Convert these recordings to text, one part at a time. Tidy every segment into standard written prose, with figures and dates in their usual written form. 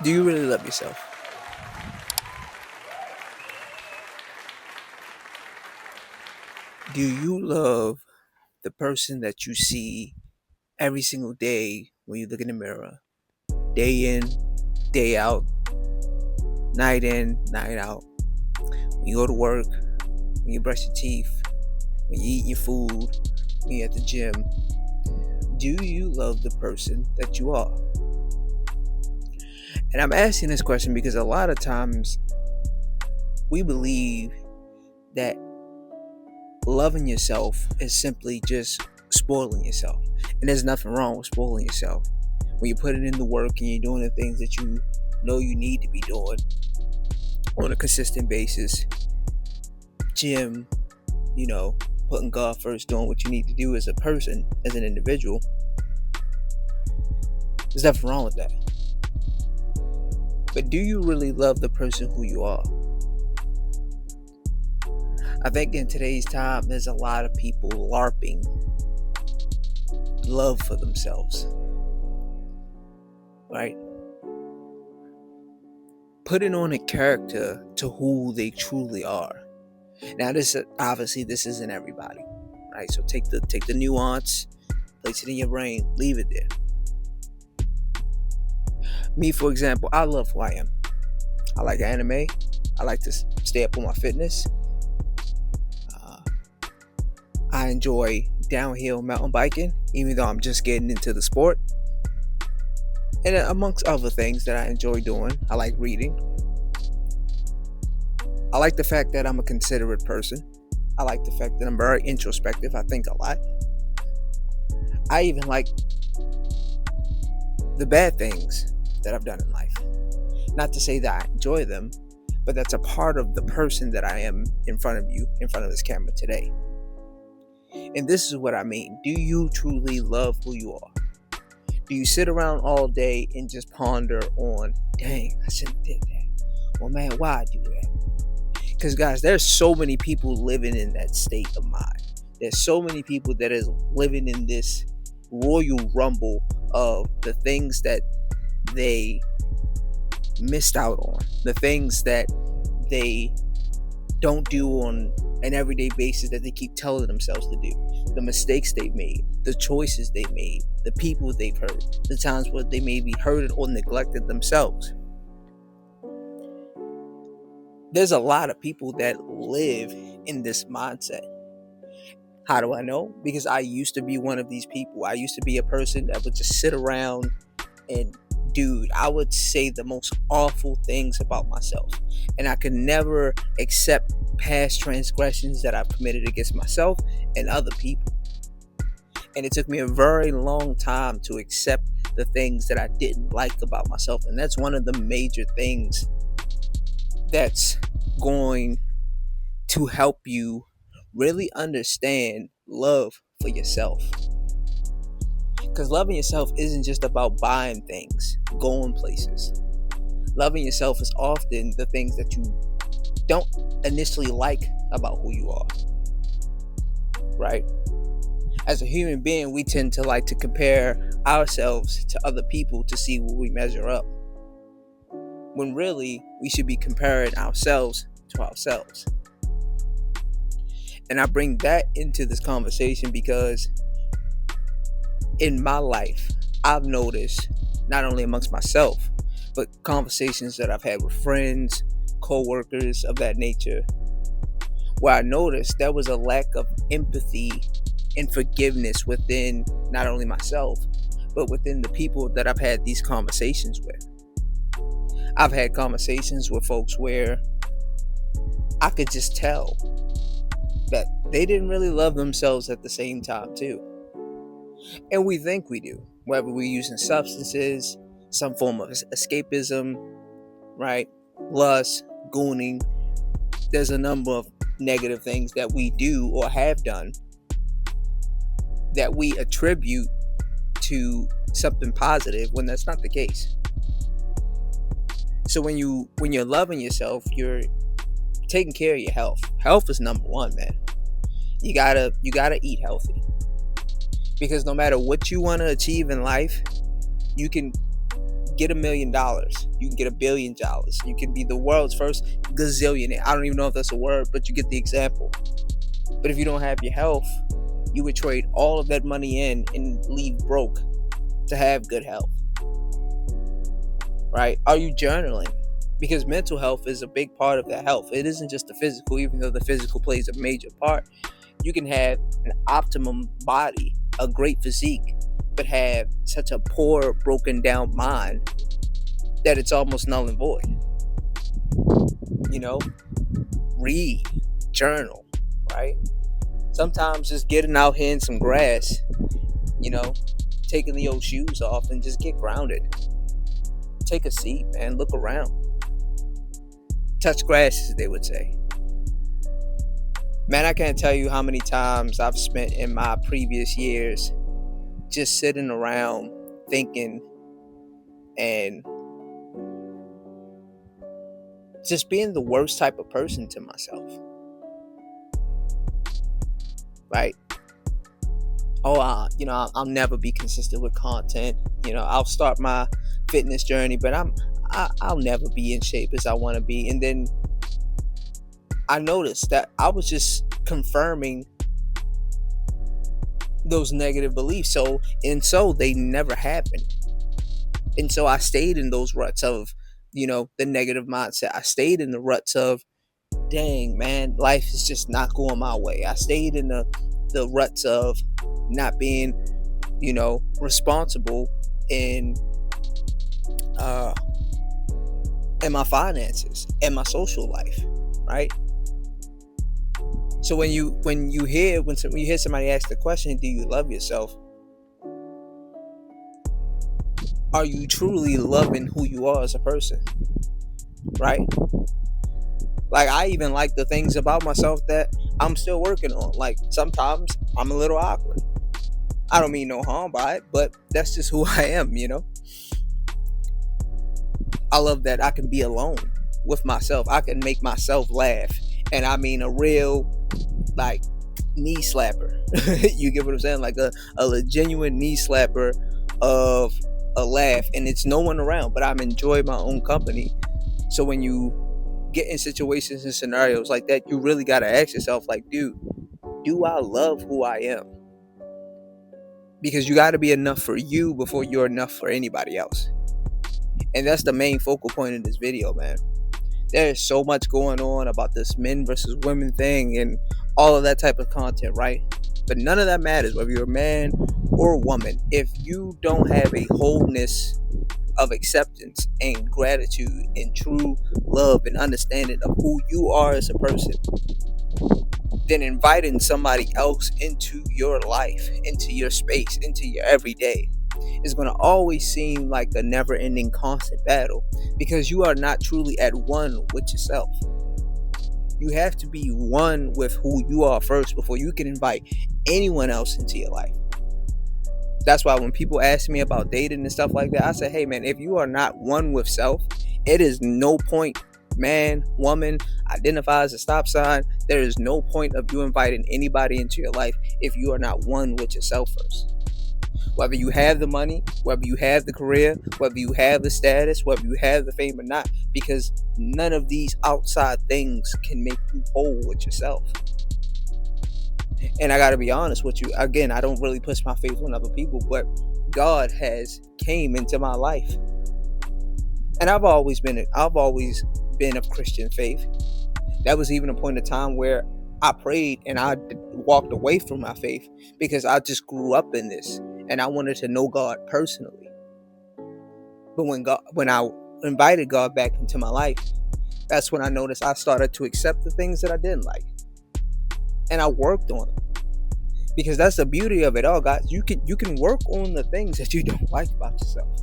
Do you really love yourself? Do you love the person that you see every single day when you look in the mirror? Day in, day out, night in, night out. When you go to work, when you brush your teeth, when you eat your food, when you're at the gym. Do you love the person that you are? And I'm asking this question because a lot of times we believe that loving yourself is simply just spoiling yourself. And there's nothing wrong with spoiling yourself. When you put it in the work and you're doing the things that you know you need to be doing on a consistent basis, gym, putting God first, doing what you need to do as a person, as an individual, there's nothing wrong with that. But do you really love the person who you are? I think in today's time, there's a lot of people LARPing love for themselves, right? Putting on a character to who they truly are. Now, this isn't everybody, right? So take the nuance, place it in your brain, leave it there. Me, for example, I love who I am. I like anime. I like to stay up on my fitness. I enjoy downhill mountain biking, even though I'm just getting into the sport. And amongst other things that I enjoy doing, I like reading. I like the fact that I'm a considerate person. I like the fact that I'm very introspective. I think a lot. I even like the bad things that I've done in life. Not to say that I enjoy them, but that's a part of the person that I am in front of you, in front of this camera today. And this is what I mean. Do you truly love who you are? Do you sit around all day and just ponder on, dang, I shouldn't have did that? Well, man, why I do that? Because, guys, there's so many people living in that state of mind. There's so many people that is living in this royal rumble of the things that they missed out on, the things that they don't do on an everyday basis that they keep telling themselves to do, the mistakes they've made, the choices they made, the people they've hurt, the times where they may be hurted or neglected themselves. There's a lot of people that live in this mindset. How do I know? Because I used to be one of these people. I used to be a person that would just sit around and, dude, I would say the most awful things about myself. And I could never accept past transgressions that I've committed against myself and other people. And it took me a very long time to accept the things that I didn't like about myself. And that's one of the major things that's going to help you really understand love for yourself. Because loving yourself isn't just about buying things, going places. Loving yourself is often the things that you don't initially like about who you are, right? As a human being, we tend to like to compare ourselves to other people to see where we measure up. When really, we should be comparing ourselves to ourselves. And I bring that into this conversation because in my life, I've noticed, not only amongst myself, but conversations that I've had with friends, co-workers of that nature, where I noticed there was a lack of empathy and forgiveness within not only myself, but within the people that I've had these conversations with. I've had conversations with folks where I could just tell that they didn't really love themselves at the same time too. And we think we do, whether we're using substances, some form of escapism, right? Lust, gooning. There's a number of negative things that we do or have done that we attribute to something positive when that's not the case. So when you're loving yourself, you're taking care of your health. Health is number one, man. You gotta eat healthy. Because no matter what you want to achieve in life, you can get $1 million. You can get $1 billion. You can be the world's first gazillionaire. I don't even know if that's a word, but you get the example. But if you don't have your health, you would trade all of that money in and leave broke to have good health. Right? Are you journaling? Because mental health is a big part of that health. It isn't just the physical, even though the physical plays a major part. You can have an optimum body, a great physique, but have such a poor, broken down mind that it's almost null and void. You know, read, journal, right? Sometimes just getting out here in some grass, you know, taking the old shoes off and just get grounded. Take a seat, man. Look around. Touch grass, as they would say. Man, I can't tell you how many times I've spent in my previous years just sitting around thinking and just being the worst type of person to myself. Right? Oh, I'll never be consistent with content. I'll start my fitness journey, but I'll never be in shape as I want to be. And then I noticed that I was just confirming those negative beliefs. So they never happened. And so I stayed in those ruts of, the negative mindset. I stayed in the ruts of, dang, man, life is just not going my way. I stayed in the ruts of not being, responsible in my finances and my social life, right? So when you hear somebody ask the question, do you love yourself? Are you truly loving who you are as a person? Right? Like, I even like the things about myself that I'm still working on. Like, sometimes I'm a little awkward. I don't mean no harm by it, but that's just who I am, I love that I can be alone with myself. I can make myself laugh. And I mean a real, like, knee slapper. You get what I'm saying? Like a genuine knee slapper of a laugh. And it's no one around, but I'm enjoying my own company. So when you get in situations and scenarios like that, you really got to ask yourself, like, dude, do I love who I am? Because you got to be enough for you before you're enough for anybody else. And that's the main focal point of this video, man. There's so much going on about this men versus women thing and all of that type of content, right? But none of that matters, whether you're a man or a woman. If you don't have a wholeness of acceptance and gratitude and true love and understanding of who you are as a person, then inviting somebody else into your life, into your space, into your everyday is going to always seem like a never-ending constant battle, because you are not truly at one with yourself. You have to be one with who you are first before you can invite anyone else into your life. That's why when people ask me about dating and stuff like that, I say, hey man, if you are not one with self, it is no point, man, woman, identify as a stop sign. There is no point of you inviting anybody into your life if you are not one with yourself first. Whether you have the money, whether you have the career, whether you have the status, whether you have the fame or not, because none of these outside things can make you whole with yourself. And I got to be honest with you, again, I don't really push my faith on other people, but God has came into my life. And I've always been of Christian faith. That was even a point of time where I prayed and I walked away from my faith because I just grew up in this and I wanted to know God personally. But when I invited God back into my life, that's when I noticed I started to accept the things that I didn't like. And I worked on them. Because that's the beauty of it all, guys. You can work on the things that you don't like about yourself.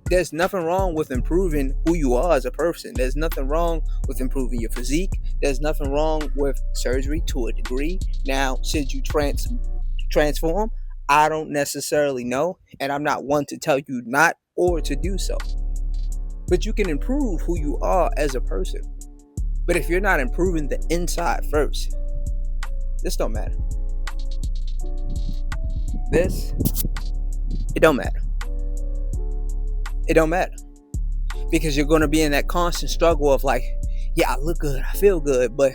There's nothing wrong with improving who you are as a person. There's nothing wrong with improving your physique. There's nothing wrong with surgery to a degree. Now, should you transform? I don't necessarily know. And I'm not one to tell you not or to do so. But you can improve who you are as a person. But if you're not improving the inside first, this don't matter. It don't matter. It don't matter because you're going to be in that constant struggle of like, yeah, I look good, I feel good, but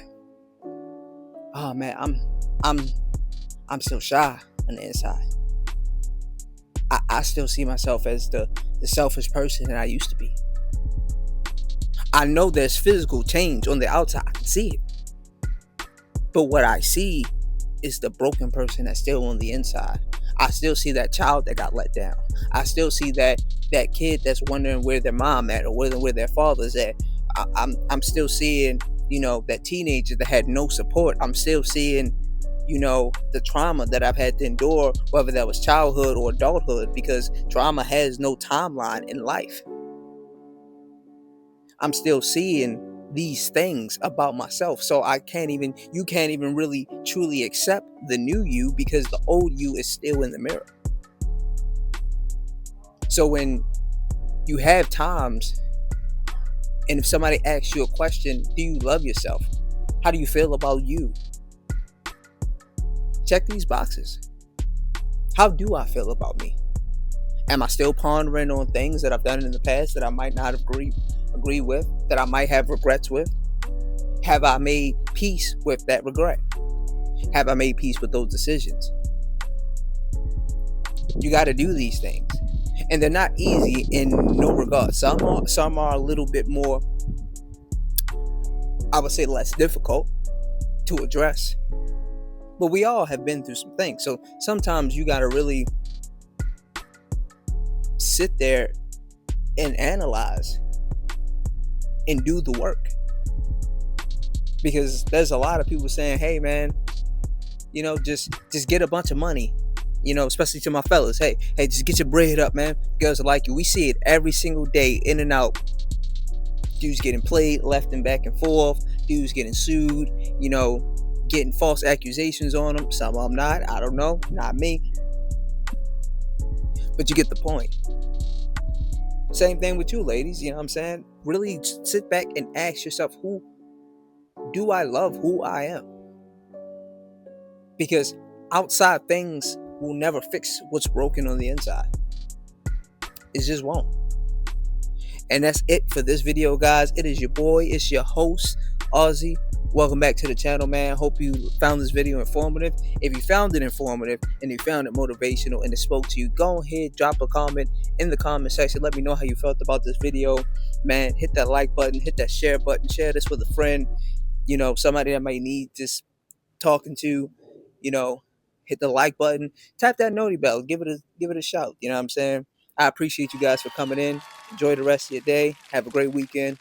oh man, I'm I'm still shy on the inside. I still see myself as the selfish person that I used to be. I know there's physical change on the outside. I can see it. But what I see is the broken person that's still on the inside. I still see that child that got let down. I still see that kid that's wondering where their mom at or where their father's at. I'm still seeing, that teenager that had no support. I'm still seeing, the trauma that I've had to endure, whether that was childhood or adulthood, because trauma has no timeline in life. I'm still seeing these things about myself. So you can't even really truly accept the new you because the old you is still in the mirror. So when you have times, and if somebody asks you a question, do you love yourself? How do you feel about you? Check these boxes. How do I feel about me? Am I still pondering on things that I've done in the past that I might not agree with, that I might have regrets with? Have I made peace with that regret? Have I made peace with those decisions? You got to do these things, and they're not easy in no regard. Some are a little bit more, I would say, less difficult to address. But we all have been through some things, so sometimes you got to really sit there and analyze and do the work. Because there's a lot of people saying, hey man, just get a bunch of money, especially to my fellas. Hey, just get your bread up, man. Girls are like you. We see it every single day, in and out. Dudes getting played left and back and forth. Dudes getting sued, getting false accusations on them. Some of them not. I don't know. Not me. But you get the point. Same thing with you, ladies. You know what I'm saying? Really sit back and ask yourself, who do I love who I am? Because outside things will never fix what's broken on the inside. It just won't. And that's it for this video, guys. It is your boy. It's your host, Ozzy. Welcome back to the channel, man. Hope you found this video informative. If you found it informative and you found it motivational and it spoke to you, go ahead, drop a comment in the comment section. Let me know how you felt about this video. Man, hit that like button, hit that share button, share this with a friend, somebody that might need this talking to, hit the like button, tap that noti bell, give it a shout. You know what I'm saying? I appreciate you guys for coming in. Enjoy the rest of your day. Have a great weekend.